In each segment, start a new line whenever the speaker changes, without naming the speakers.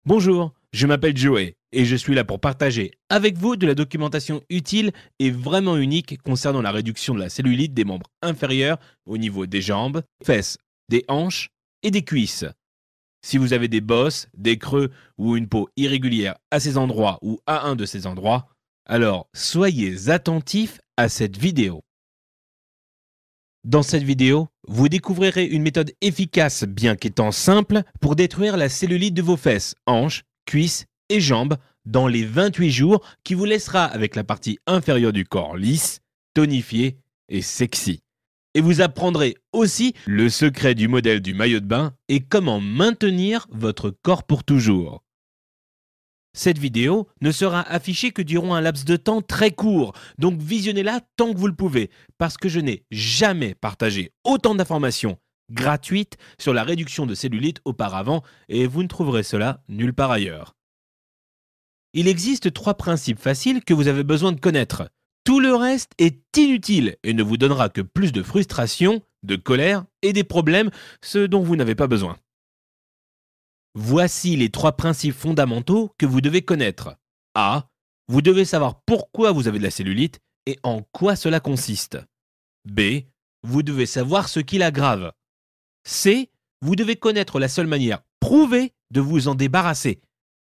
Bonjour, je m'appelle Joey et je suis là pour partager avec vous de la documentation utile et vraiment unique concernant la réduction de la cellulite des membres inférieurs au niveau des jambes, fesses, des hanches et des cuisses. Si vous avez des bosses, des creux ou une peau irrégulière à ces endroits ou à un de ces endroits, alors soyez attentifs à cette vidéo. Dans cette vidéo, vous découvrirez une méthode efficace, bien qu'étant simple, pour détruire la cellulite de vos fesses, hanches, cuisses et jambes dans les 28 jours qui vous laissera avec la partie inférieure du corps lisse, tonifiée et sexy. Et vous apprendrez aussi le secret du modèle du maillot de bain et comment maintenir votre corps pour toujours. Cette vidéo ne sera affichée que durant un laps de temps très court, donc visionnez-la tant que vous le pouvez, parce que je n'ai jamais partagé autant d'informations gratuites sur la réduction de cellulite auparavant, et vous ne trouverez cela nulle part ailleurs. Il existe 3 principes faciles que vous avez besoin de connaître. Tout le reste est inutile et ne vous donnera que plus de frustration, de colère et des problèmes, ce dont vous n'avez pas besoin. Voici les 3 principes fondamentaux que vous devez connaître. A. Vous devez savoir pourquoi vous avez de la cellulite et en quoi cela consiste. B. Vous devez savoir ce qui l'aggrave. C. Vous devez connaître la seule manière prouvée de vous en débarrasser.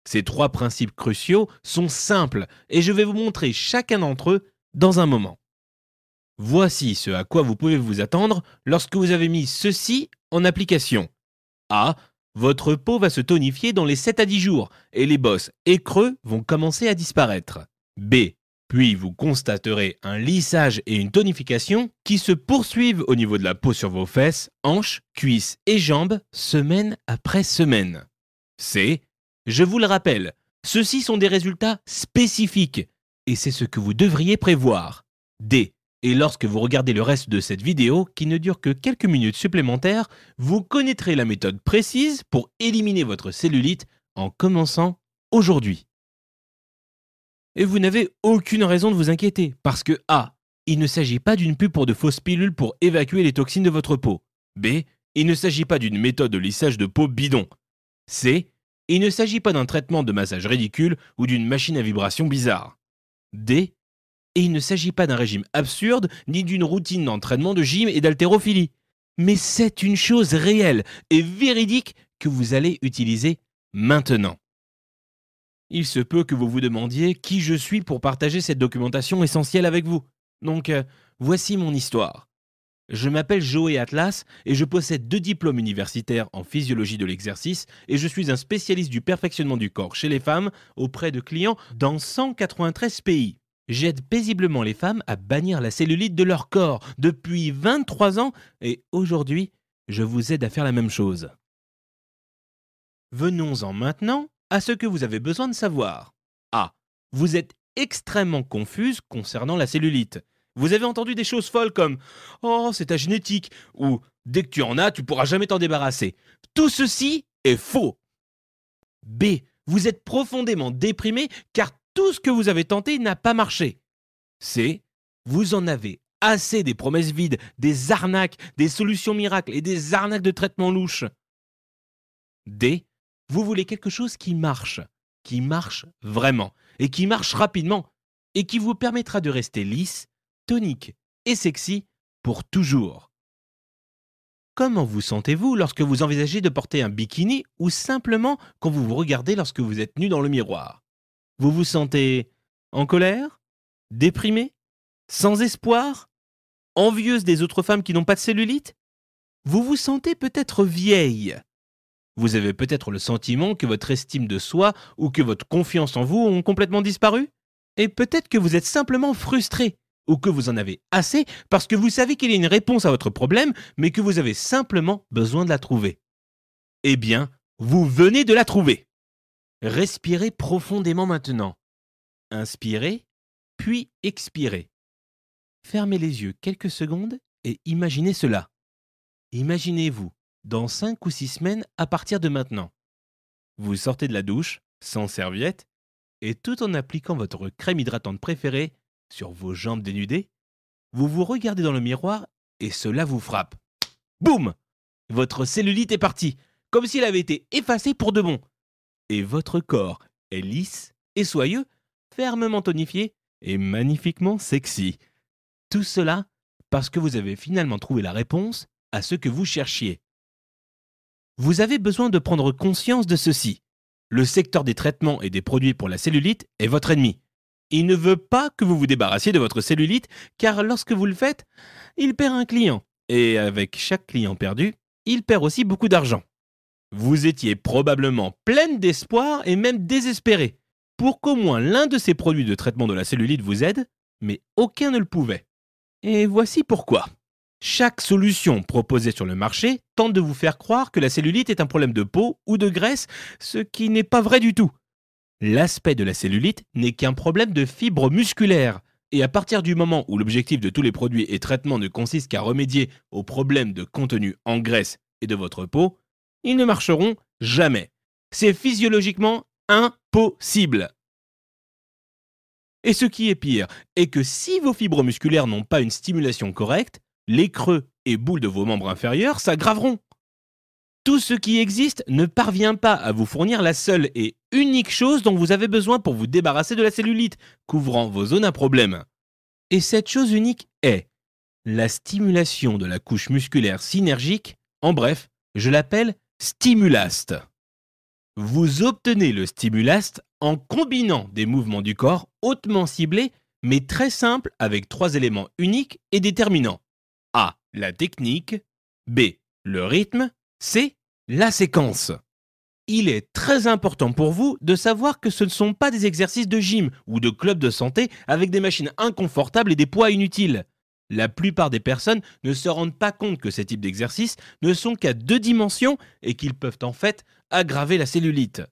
Ces 3 principes cruciaux sont simples et je vais vous montrer chacun d'entre eux dans un moment. Voici ce à quoi vous pouvez vous attendre lorsque vous avez mis ceci en application. A. Votre peau va se tonifier dans les 7 à 10 jours et les bosses et creux vont commencer à disparaître. B. Puis vous constaterez un lissage et une tonification qui se poursuivent au niveau de la peau sur vos fesses, hanches, cuisses et jambes semaine après semaine. C. Je vous le rappelle, ceux-ci sont des résultats spécifiques et c'est ce que vous devriez prévoir. D. Et lorsque vous regardez le reste de cette vidéo, qui ne dure que quelques minutes supplémentaires, vous connaîtrez la méthode précise pour éliminer votre cellulite en commençant aujourd'hui. Et vous n'avez aucune raison de vous inquiéter, parce que A. Il ne s'agit pas d'une pub pour de fausses pilules pour évacuer les toxines de votre peau. B. Il ne s'agit pas d'une méthode de lissage de peau bidon. C. Il ne s'agit pas d'un traitement de massage ridicule ou d'une machine à vibration bizarre. D. Et il ne s'agit pas d'un régime absurde ni d'une routine d'entraînement de gym et d'haltérophilie. Mais c'est une chose réelle et véridique que vous allez utiliser maintenant. Il se peut que vous vous demandiez qui je suis pour partager cette documentation essentielle avec vous. Donc, voici mon histoire. Je m'appelle Joey Atlas et je possède 2 diplômes universitaires en physiologie de l'exercice et je suis un spécialiste du perfectionnement du corps chez les femmes auprès de clients dans 193 pays. J'aide paisiblement les femmes à bannir la cellulite de leur corps depuis 23 ans et aujourd'hui, je vous aide à faire la même chose. Venons-en maintenant à ce que vous avez besoin de savoir. A. Vous êtes extrêmement confuse concernant la cellulite. Vous avez entendu des choses folles comme « Oh, c'est ta génétique » ou « Dès que tu en as, tu pourras jamais t'en débarrasser ». Tout ceci est faux. B. Vous êtes profondément déprimé car tout ce que vous avez tenté n'a pas marché. C. Vous en avez assez des promesses vides, des arnaques, des solutions miracles et des arnaques de traitement louche. D. Vous voulez quelque chose qui marche vraiment, et qui marche rapidement, et qui vous permettra de rester lisse, tonique et sexy pour toujours. Comment vous sentez-vous lorsque vous envisagez de porter un bikini ou simplement quand vous vous regardez lorsque vous êtes nu dans le miroir? Vous vous sentez en colère? Déprimé? Sans espoir? Envieuse des autres femmes qui n'ont pas de cellulite? Vous vous sentez peut-être vieille? Vous avez peut-être le sentiment que votre estime de soi ou que votre confiance en vous ont complètement disparu? Et peut-être que vous êtes simplement frustré ou que vous en avez assez parce que vous savez qu'il y a une réponse à votre problème mais que vous avez simplement besoin de la trouver. Eh bien, vous venez de la trouver. Respirez profondément maintenant. Inspirez, puis expirez. Fermez les yeux quelques secondes et imaginez cela. Imaginez-vous dans 5 ou 6 semaines à partir de maintenant. Vous sortez de la douche, sans serviette, et tout en appliquant votre crème hydratante préférée sur vos jambes dénudées, vous vous regardez dans le miroir et cela vous frappe. Boum! Votre cellulite est partie, comme si elle avait été effacée pour de bon. et votre corps est lisse et soyeux, fermement tonifié et magnifiquement sexy. Tout cela parce que vous avez finalement trouvé la réponse à ce que vous cherchiez. Vous avez besoin de prendre conscience de ceci. Le secteur des traitements et des produits pour la cellulite est votre ennemi. Il ne veut pas que vous vous débarrassiez de votre cellulite car lorsque vous le faites, il perd un client. Et avec chaque client perdu, il perd aussi beaucoup d'argent. Vous étiez probablement pleine d'espoir et même désespérée pour qu'au moins l'un de ces produits de traitement de la cellulite vous aide, mais aucun ne le pouvait. Et voici pourquoi. Chaque solution proposée sur le marché tente de vous faire croire que la cellulite est un problème de peau ou de graisse, ce qui n'est pas vrai du tout. L'aspect de la cellulite n'est qu'un problème de fibres musculaires. Et à partir du moment où l'objectif de tous les produits et traitements ne consiste qu'à remédier aux problèmes de contenu en graisse et de votre peau, ils ne marcheront jamais. C'est physiologiquement impossible. Et ce qui est pire est que si vos fibres musculaires n'ont pas une stimulation correcte, les creux et boules de vos membres inférieurs s'aggraveront. Tout ce qui existe ne parvient pas à vous fournir la seule et unique chose dont vous avez besoin pour vous débarrasser de la cellulite, couvrant vos zones à problème. Et cette chose unique est la stimulation de la couche musculaire synergique, en bref, je l'appelle Stimulast. Vous obtenez le Stimulast en combinant des mouvements du corps hautement ciblés, mais très simples avec 3 éléments uniques et déterminants. A. La technique. B. Le rythme. C. La séquence. Il est très important pour vous de savoir que ce ne sont pas des exercices de gym ou de club de santé avec des machines inconfortables et des poids inutiles. La plupart des personnes ne se rendent pas compte que ces types d'exercices ne sont qu'à 2 dimensions et qu'ils peuvent en fait aggraver la cellulite.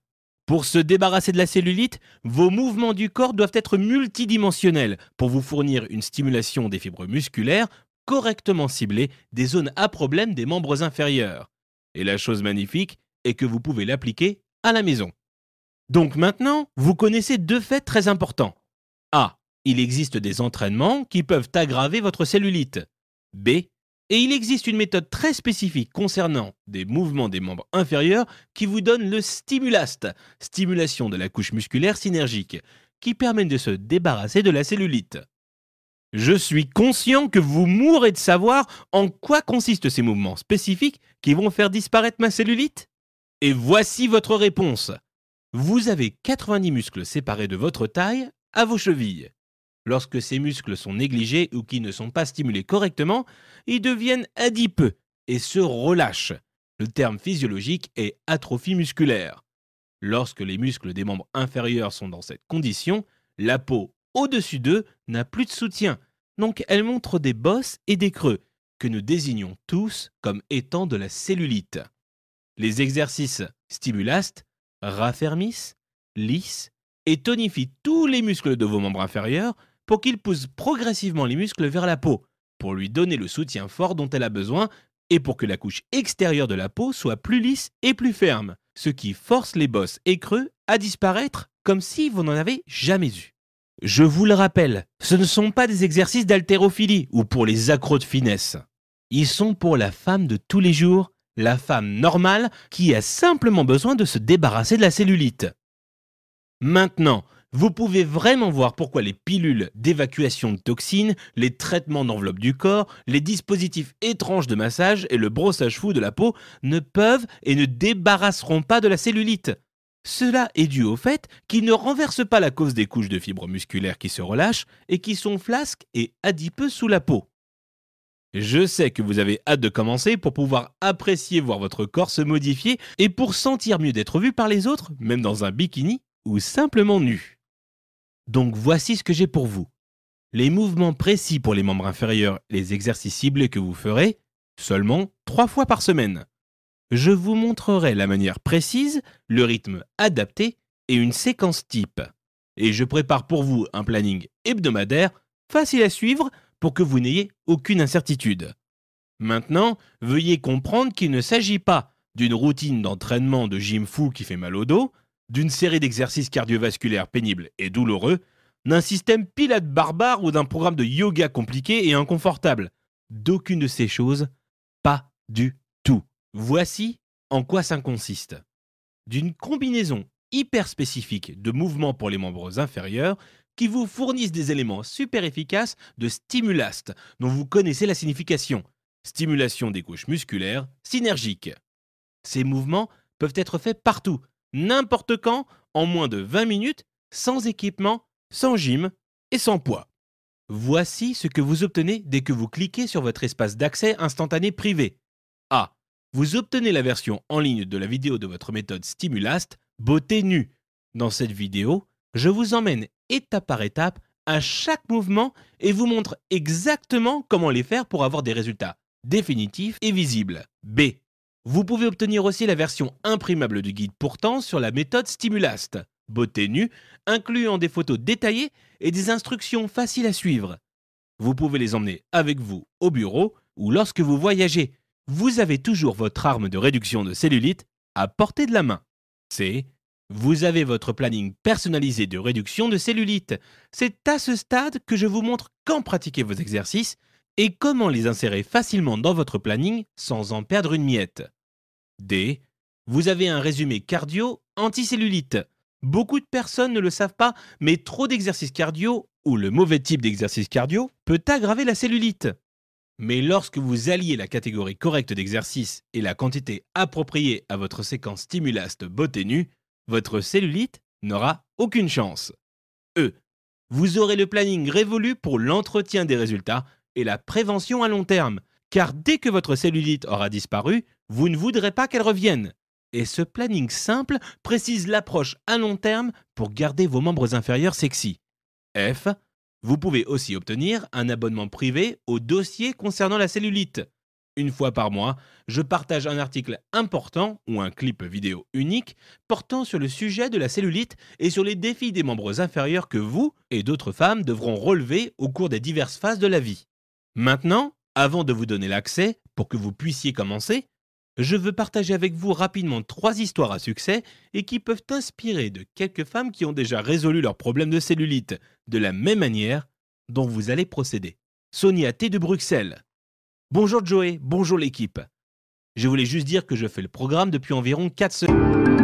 Pour se débarrasser de la cellulite, vos mouvements du corps doivent être multidimensionnels pour vous fournir une stimulation des fibres musculaires correctement ciblée des zones à problème des membres inférieurs. Et la chose magnifique est que vous pouvez l'appliquer à la maison. Donc maintenant, vous connaissez 2 faits très importants. A. Il existe des entraînements qui peuvent aggraver votre cellulite. B. Et il existe une méthode très spécifique concernant des mouvements des membres inférieurs qui vous donne le Stimulast, stimulation de la couche musculaire synergique, qui permet de se débarrasser de la cellulite. Je suis conscient que vous mourrez de savoir en quoi consistent ces mouvements spécifiques qui vont faire disparaître ma cellulite. Et voici votre réponse. Vous avez 90 muscles séparés de votre taille à vos chevilles. Lorsque ces muscles sont négligés ou qui ne sont pas stimulés correctement, ils deviennent adipeux et se relâchent. Le terme physiologique est atrophie musculaire. Lorsque les muscles des membres inférieurs sont dans cette condition, la peau au-dessus d'eux n'a plus de soutien, donc elle montre des bosses et des creux, que nous désignons tous comme étant de la cellulite. Les exercices Stimulast raffermissent, lissent et tonifient tous les muscles de vos membres inférieurs pour qu'ils poussent progressivement les muscles vers la peau, pour lui donner le soutien fort dont elle a besoin et pour que la couche extérieure de la peau soit plus lisse et plus ferme, ce qui force les bosses et creux à disparaître comme si vous n'en avez jamais eu. Je vous le rappelle, ce ne sont pas des exercices d'haltérophilie ou pour les accros de finesse. Ils sont pour la femme de tous les jours, la femme normale qui a simplement besoin de se débarrasser de la cellulite. Maintenant, vous pouvez vraiment voir pourquoi les pilules d'évacuation de toxines, les traitements d'enveloppe du corps, les dispositifs étranges de massage et le brossage fou de la peau ne peuvent et ne débarrasseront pas de la cellulite. Cela est dû au fait qu'ils ne renversent pas la cause des couches de fibres musculaires qui se relâchent et qui sont flasques et adipeux sous la peau. Je sais que vous avez hâte de commencer pour pouvoir apprécier voir votre corps se modifier et pour sentir mieux d'être vu par les autres, même dans un bikini ou simplement nu. Donc voici ce que j'ai pour vous. Les mouvements précis pour les membres inférieurs et les exercices ciblés que vous ferez, seulement 3 fois par semaine. Je vous montrerai la manière précise, le rythme adapté et une séquence type. Et je prépare pour vous un planning hebdomadaire facile à suivre pour que vous n'ayez aucune incertitude. Maintenant, veuillez comprendre qu'il ne s'agit pas d'une routine d'entraînement de gym fou qui fait mal au dos, d'une série d'exercices cardiovasculaires pénibles et douloureux, d'un système Pilates barbare ou d'un programme de yoga compliqué et inconfortable. D'aucune de ces choses, pas du tout. Voici en quoi ça consiste. D'une combinaison hyper spécifiques de mouvements pour les membres inférieurs qui vous fournissent des éléments super efficaces de stimulast, dont vous connaissez la signification. Stimulation des couches musculaires synergiques. Ces mouvements peuvent être faits partout, n'importe quand, en moins de 20 minutes, sans équipement, sans gym et sans poids. Voici ce que vous obtenez dès que vous cliquez sur votre espace d'accès instantané privé. A. Vous obtenez la version en ligne de la vidéo de votre méthode Stimulast, beauté nue. Dans cette vidéo, je vous emmène étape par étape à chaque mouvement et vous montre exactement comment les faire pour avoir des résultats définitifs et visibles. B. Vous pouvez obtenir aussi la version imprimable du guide pourtant sur la méthode Stimulast, beauté nue, incluant des photos détaillées et des instructions faciles à suivre. Vous pouvez les emmener avec vous au bureau ou lorsque vous voyagez. Vous avez toujours votre arme de réduction de cellulite à portée de la main. C. Vous avez votre planning personnalisé de réduction de cellulite. C'est à ce stade que je vous montre quand pratiquer vos exercices et comment les insérer facilement dans votre planning sans en perdre une miette. D. Vous avez un résumé cardio anticellulite. Beaucoup de personnes ne le savent pas, mais trop d'exercices cardio ou le mauvais type d'exercice cardio peut aggraver la cellulite. Mais lorsque vous alliez la catégorie correcte d'exercice et la quantité appropriée à votre séquence Stimulast beauté nue, votre cellulite n'aura aucune chance. E. Vous aurez le planning révolu pour l'entretien des résultats et la prévention à long terme, car dès que votre cellulite aura disparu, vous ne voudrez pas qu'elle revienne. Et ce planning simple précise l'approche à long terme pour garder vos membres inférieurs sexy. F. Vous pouvez aussi obtenir un abonnement privé au dossier concernant la cellulite. Une fois par mois, je partage un article important ou un clip vidéo unique portant sur le sujet de la cellulite et sur les défis des membres inférieurs que vous et d'autres femmes devront relever au cours des diverses phases de la vie. Maintenant, avant de vous donner l'accès pour que vous puissiez commencer, je veux partager avec vous rapidement 3 histoires à succès et qui peuvent inspirer de quelques femmes qui ont déjà résolu leurs problèmes de cellulite de la même manière dont vous allez procéder. Sonia T de Bruxelles. Bonjour Joey, bonjour l'équipe. Je voulais juste dire que je fais le programme depuis environ 4 semaines.